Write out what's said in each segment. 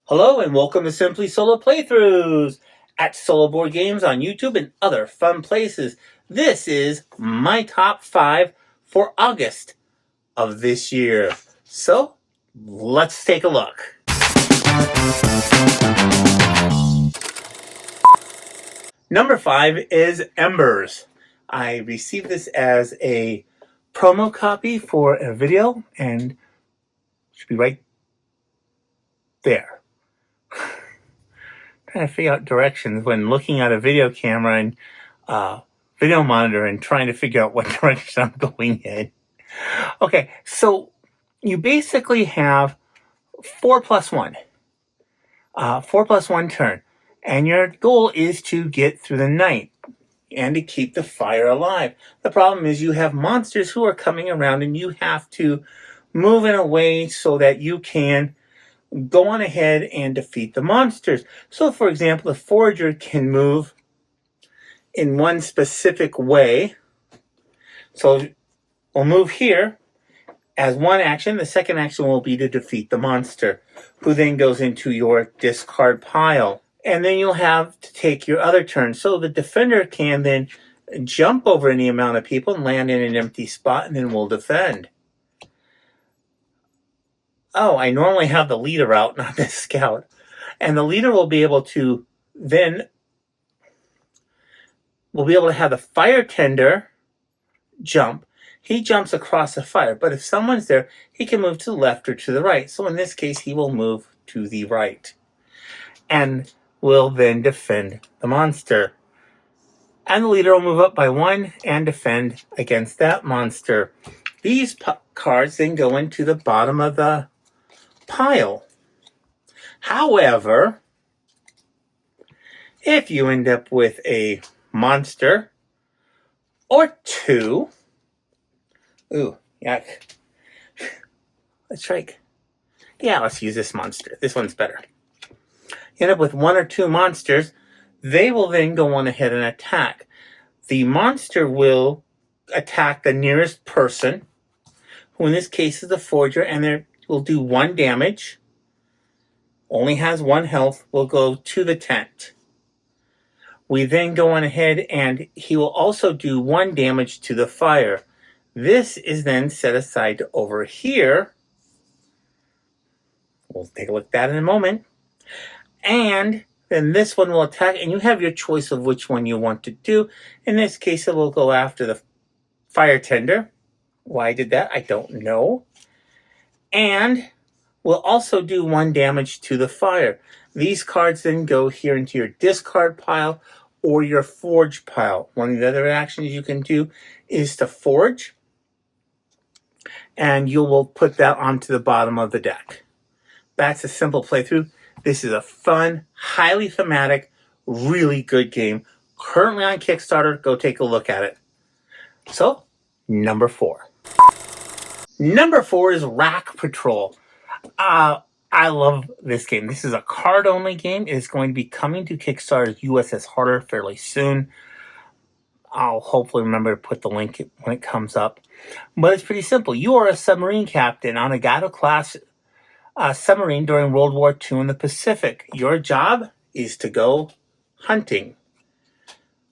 Hello and welcome to Simply Solo Playthroughs at Solo Board Games on YouTube and other fun places. This is my top 5 for August of this year. So, let's take a look. Number 5 is Embers. I received this as a promo copy for a video and it should be right there. Trying to figure out directions when looking at a video camera and video monitor and trying to figure out what direction I'm going in. Okay, so you basically have 4+1. 4+1 turn. And your goal is to get through the night and to keep the fire alive. The problem is you have monsters who are coming around and you have to move in a way so that you can go on ahead and defeat the monsters. So, for example, the forager can move in one specific way. So, we'll move here as one action. The second action will be to defeat the monster, who then goes into your discard pile. And then you'll have to take your other turn. So, the defender can then jump over any amount of people and land in an empty spot, and then we'll defend. Oh, I normally have the leader out, not the scout. And the leader will be able to then, we'll be able to have the fire tender jump. He jumps across the fire, but if someone's there, he can move to the left or to the right. So in this case, he will move to the right and will then defend the monster. And the leader will move up by 1 and defend against that monster. These cards then go into the bottom of the pile. However, if you end up with a monster or 2, ooh, yuck. Let's try. Yeah, let's use this monster. This one's better. You end up with 1 or 2 monsters. They will then go on ahead and attack. The monster will attack the nearest person, who in this case is the forager, and they will do 1 damage. Only has 1 health. Will go to the tent. We then go on ahead and he will also do 1 damage to the fire. This is then set aside to over here. We'll take a look at that in a moment. And then this one will attack, and you have your choice of which one you want to do. In this case, it will go after the fire tender. Why I did that, I don't know. And will also do 1 damage to the fire. These cards then go here into your discard pile or your forge pile. One of the other actions you can do is to forge, and you will put that onto the bottom of the deck. That's a simple playthrough. This is a fun, highly thematic, really good game. Currently on Kickstarter. Go take a look at it. So, number 4. Number 4 is Rack Patrol. I love this game. This is a card-only game. It is going to be coming to Kickstarter's USS Harder fairly soon. I'll hopefully remember to put the link when it comes up. But it's pretty simple. You are a submarine captain on a Gato-class submarine during World War II in the Pacific. Your job is to go hunting.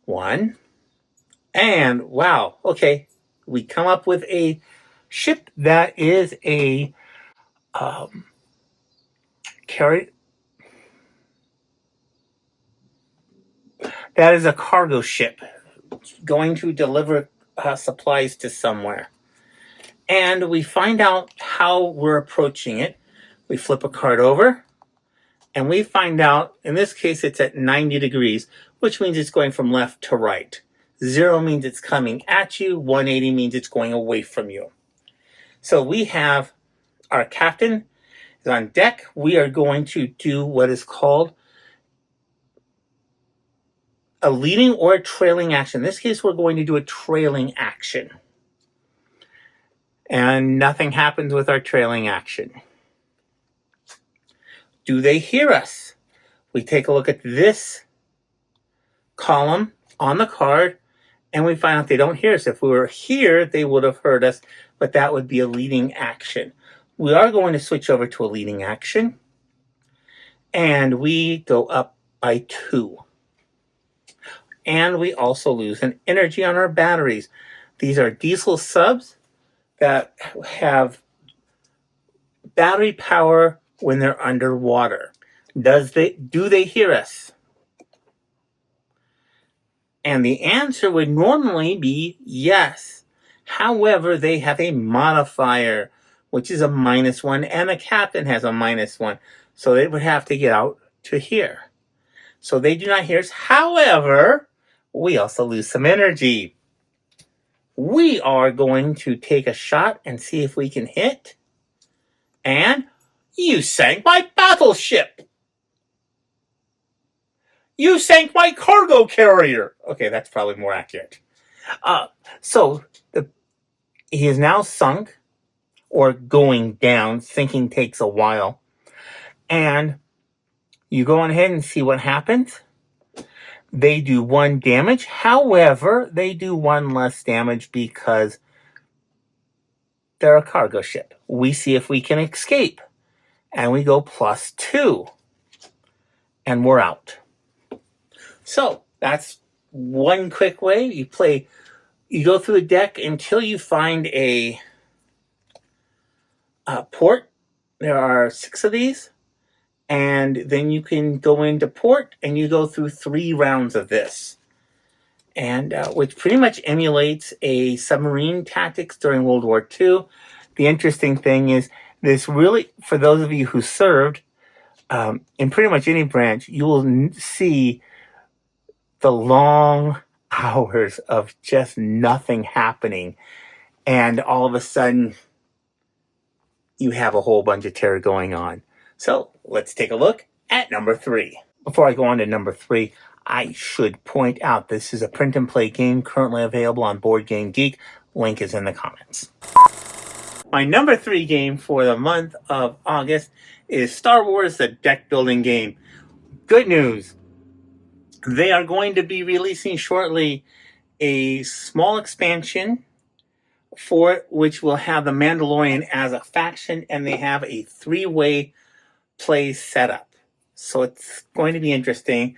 1. And, wow, okay. We come up with a ship that is a that is a cargo ship going to deliver supplies to somewhere. And we find out how we're approaching it. We flip a card over, and we find out, in this case, it's at 90 degrees, which means it's going from left to right. 0 means it's coming at you. 180 means it's going away from you. So we have our captain is on deck. We are going to do what is called a leading or a trailing action. In this case, we're going to do a trailing action. And nothing happens with our trailing action. Do they hear us? We take a look at this column on the card, and we find out they don't hear us. If we were here, they would have heard us, but that would be a leading action. We are going to switch over to a leading action. And we go up by 2. And we also lose an energy on our batteries. These are diesel subs that have battery power when they're underwater. Do they hear us? And the answer would normally be yes. However, they have a modifier, which is a -1, and the captain has a -1. So they would have to get out to here. So they do not hear us. However, we also lose some energy. We are going to take a shot and see if we can hit. And you sank my battleship. You sank my cargo carrier. Okay, that's probably more accurate. So he is now sunk or going down. Sinking takes a while. And you go on ahead and see what happens. They do 1 damage. However, they do 1 less damage because they're a cargo ship. We see if we can escape. And we go +2. And we're out. So that's one quick way. You go through the deck until you find a port. There are 6 of these. And then you can go into port and you go through 3 rounds of this. And which pretty much emulates a submarine tactics during World War II. The interesting thing is this really, for those of you who served in pretty much any branch, you will see the long hours of just nothing happening. And all of a sudden, you have a whole bunch of terror going on. So let's take a look at number 3. Before I go on to number 3, I should point out this is a print and play game currently available on Board Game Geek. Link is in the comments. My number 3 game for the month of August is Star Wars: The Deck Building Game. Good news. They are going to be releasing shortly a small expansion for it, which will have the Mandalorian as a faction, and they have a 3-way play setup. So it's going to be interesting.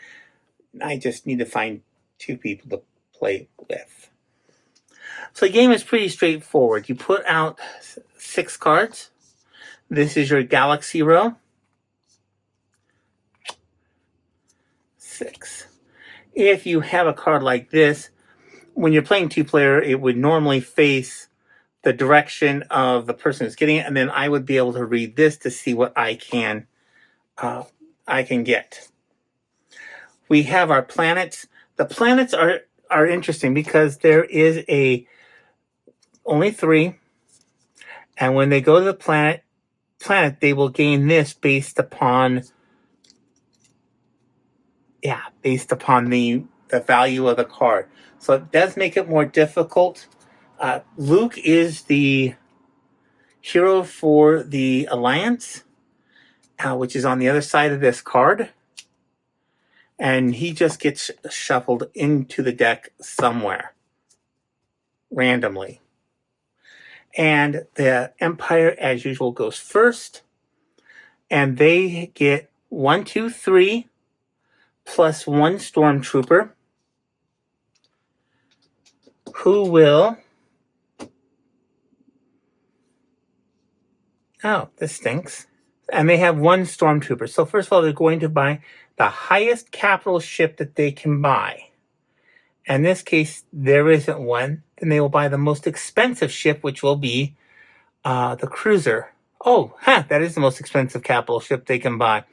I just need to find 2 people to play with. So the game is pretty straightforward. You put out 6 cards. This is your galaxy row. 6. If you have a card like this, when you're playing 2-player, it would normally face the direction of the person who's getting it, and then I would be able to read this to see what I can get. We have our planets. The planets are interesting because there is only 3, and when they go to the planet, they will gain this based upon the value of the card. So it does make it more difficult. Luke is the hero for the Alliance, which is on the other side of this card. And he just gets shuffled into the deck somewhere, randomly. And the Empire, as usual, goes first. And they get 1, 2, 3, plus 1 Stormtrooper, who will... Oh, this stinks. And they have 1 Stormtrooper. So first of all, they're going to buy the highest capital ship that they can buy. In this case, there isn't one. Then they will buy the most expensive ship, which will be the cruiser. Oh, that is the most expensive capital ship they can buy.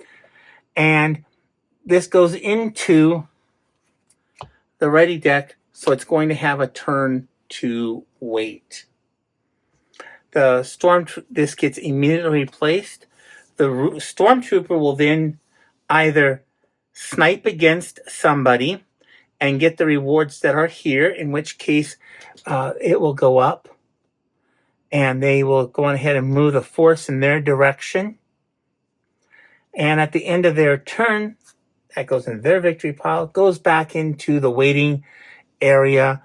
And this goes into the ready deck, so it's going to have a turn to wait. This gets immediately replaced. The Stormtrooper will then either snipe against somebody and get the rewards that are here, in which case it will go up. And they will go on ahead and move the force in their direction. And at the end of their turn, that goes into their victory pile, goes back into the waiting area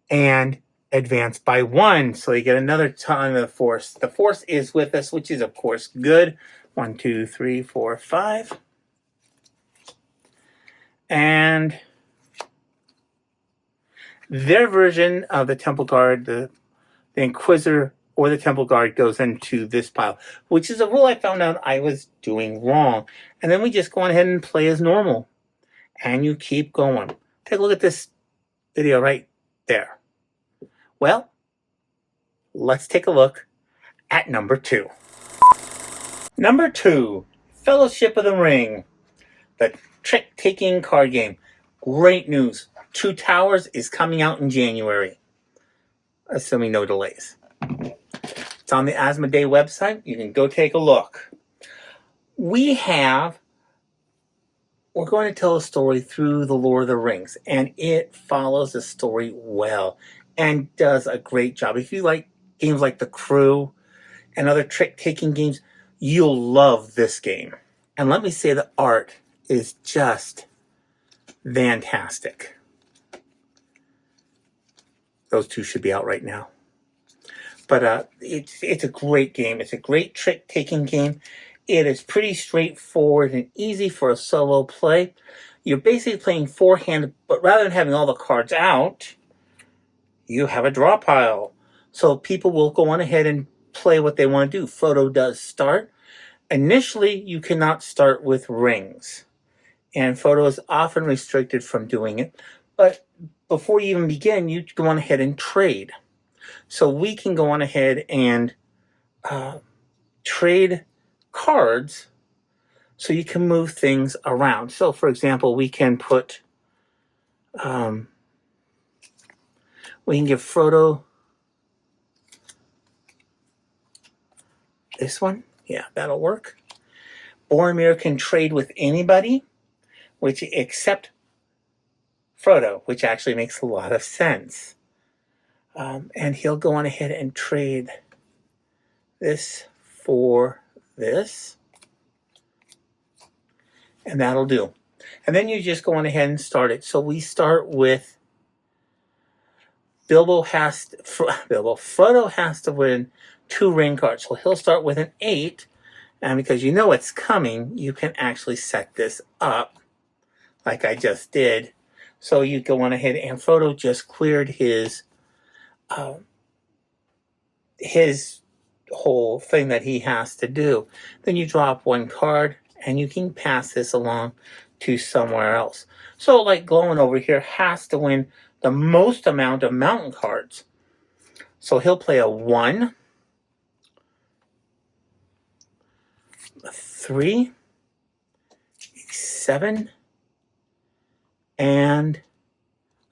and advance by 1. So you get another ton of the force. The force is with us, which is, of course, good. 1, 2, 3, 4, 5. And their version of the Temple Guard, the Inquisitor or the Temple Guard, goes into this pile, which is a rule I found out I was doing wrong. And then we just go on ahead and play as normal. And you keep going. Take a look at this video right there. Well, let's take a look at number 2. Number 2, Fellowship of the Ring, the trick-taking card game. Great news. Two Towers is coming out in January, assuming no delays. It's on the Asmodee website. You can go take a look. We're going to tell a story through the Lord of the Rings, and it follows the story well and does a great job. If you like games like The Crew and other trick-taking games, you'll love this game. And let me say the art is just fantastic. Those two should be out right now. But it's a great game. It's a great trick-taking game. It is pretty straightforward and easy for a solo play. You're basically playing four-handed, but rather than having all the cards out, you have a draw pile. So people will go on ahead and play what they want to do. Photo does start. Initially, you cannot start with rings. And Photo is often restricted from doing it. But before you even begin, you go on ahead and trade. So we can go on ahead and trade cards so you can move things around. So, for example, we can put, we can give Frodo this one. Yeah, that'll work. Boromir can trade with anybody, which except Frodo, which actually makes a lot of sense. And he'll go on ahead and trade this for this. And that'll do. And then you just go on ahead and start it. So we start with Frodo has to win 2 ring cards. So he'll start with an 8. And because you know it's coming, you can actually set this up like I just did. So you go on ahead, and Frodo just cleared his whole thing that he has to do. Then you drop 1 card, and you can pass this along to somewhere else. So like Glowin over here has to win the most amount of mountain cards. So he'll play a 1, a 3, a 7, and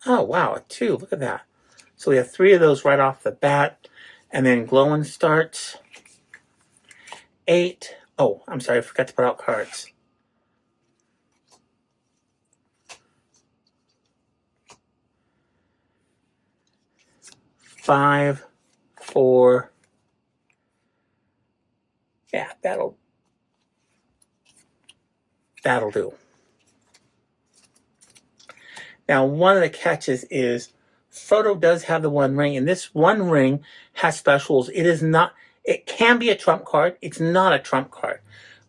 oh wow, a 2. Look at that. So we have 3 of those right off the bat. And then Glowin starts 8. Oh, I'm sorry, I forgot to put out cards. 5, 4. Yeah, that'll do. Now, one of the catches is Frodo does have the 1 ring, and this 1 ring has specials. It can be a trump card. It's not a trump card.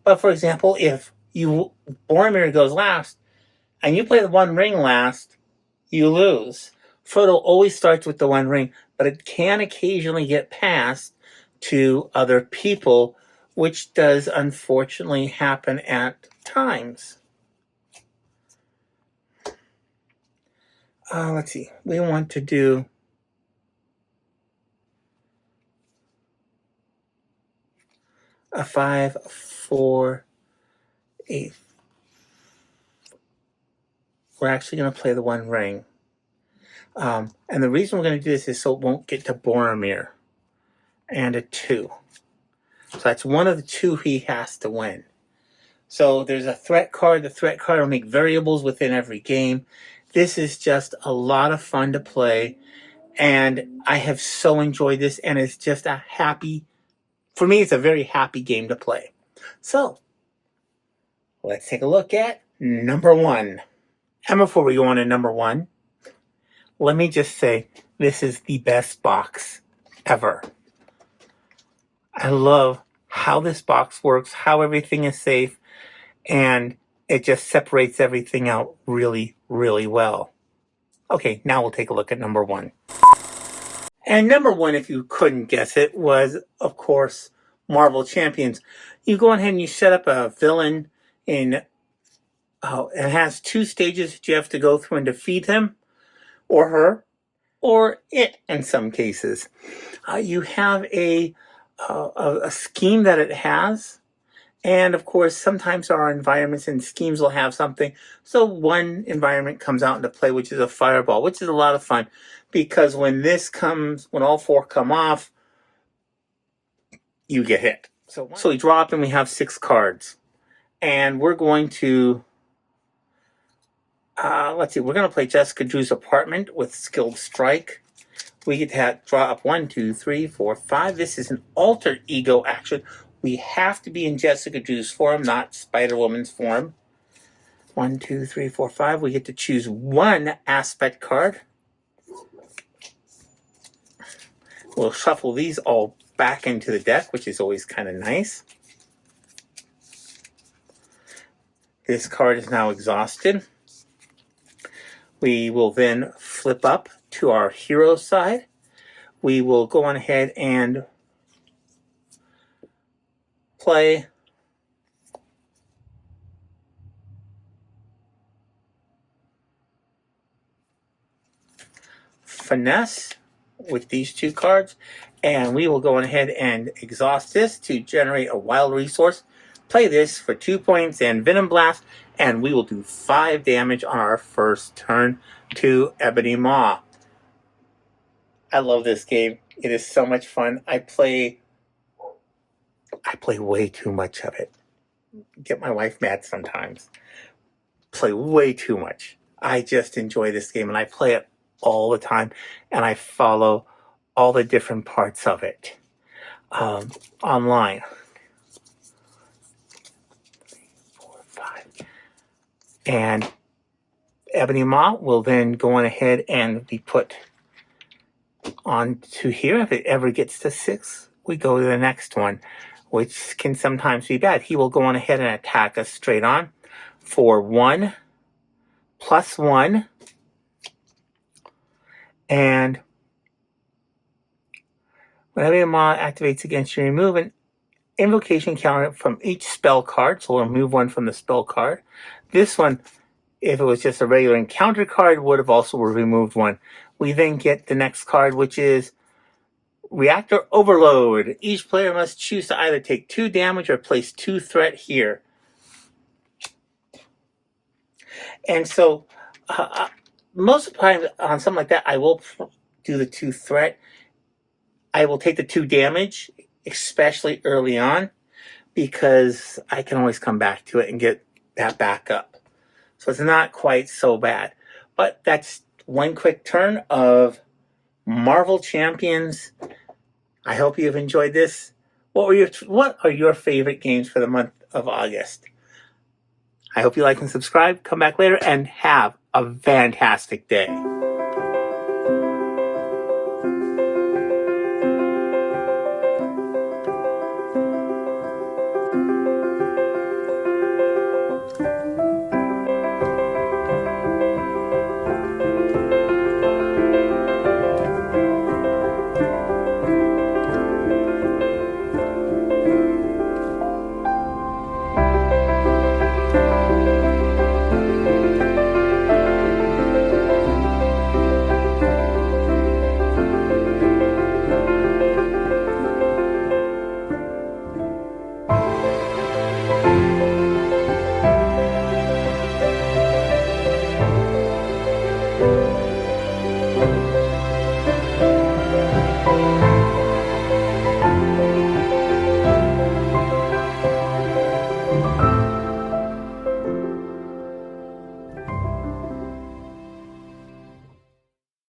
But for example, if Boromir goes last, and you play the 1 ring last, you lose. Frodo always starts with the 1 ring, but it can occasionally get passed to other people, which does unfortunately happen at times. Let's see. We want to do a 5, 4, 8. We're actually going to play the 1 ring. And the reason we're going to do this is so it won't get to Boromir. And a 2. So that's one of the 2 he has to win. So there's a threat card. The threat card will make variables within every game. This is just a lot of fun to play. And I have so enjoyed this. And it's just for me, it's a very happy game to play. So let's take a look at number 1. And before we go on to number 1, let me just say this is the best box ever. I love how this box works, how everything is safe, and It just separates everything out really, really well. Okay, now we'll take a look at number 1. And number 1, if you couldn't guess it, was, of course, Marvel Champions. You go ahead and you set up a villain in, it has 2 stages that you have to go through and defeat him, or her, or it in some cases. You have a scheme that it has. And of course, sometimes our environments and schemes will have something. So one environment comes out into play, which is a fireball, which is a lot of fun. Because when all 4 come off, you get hit. So we drop and we have 6 cards. And we're going to, let's see, we're going to play Jessica Drew's Apartment with Skilled Strike. We get to draw up 1, 2, 3, 4, 5. This is an alter ego action. We have to be in Jessica Drew's form, not Spider-Woman's form. 1, 2, 3, 4, 5. We get to choose 1 aspect card. We'll shuffle these all back into the deck, which is always kind of nice. This card is now exhausted. We will then flip up to our hero side. We will go on ahead and play Finesse with these 2 cards, and we will go on ahead and exhaust this to generate a wild resource. Play this for 2 points and Venom Blast, and we will do 5 damage on our first turn to Ebony Maw. I love this game. It is so much fun. I play way too much of it. Get my wife mad sometimes. Play way too much. I just enjoy this game, and I play it all the time, and I follow all the different parts of it online. 3, 4, 5. And Ebony Maw will then go on ahead and be put onto here. If it ever gets to 6, we go to the next one, which can sometimes be bad. He will go on ahead and attack us straight on for 1 + 1. And when Ebony Maw activates against you, remove an invocation counter from each spell card. So we'll remove 1 from the spell card. This one, if it was just a regular encounter card, would have also removed 1. We then get the next card, which is Reactor Overload. Each player must choose to either take 2 damage or place 2 threat here. And so, most of the time on something like that, I will do the 2 threat. I will take the 2 damage, especially early on, because I can always come back to it and get that back up. So it's not quite so bad. But that's one quick turn of Marvel Champions. I hope you've enjoyed this. What are your favorite games for the month of August? I hope you like and subscribe. Come back later and have a fantastic day.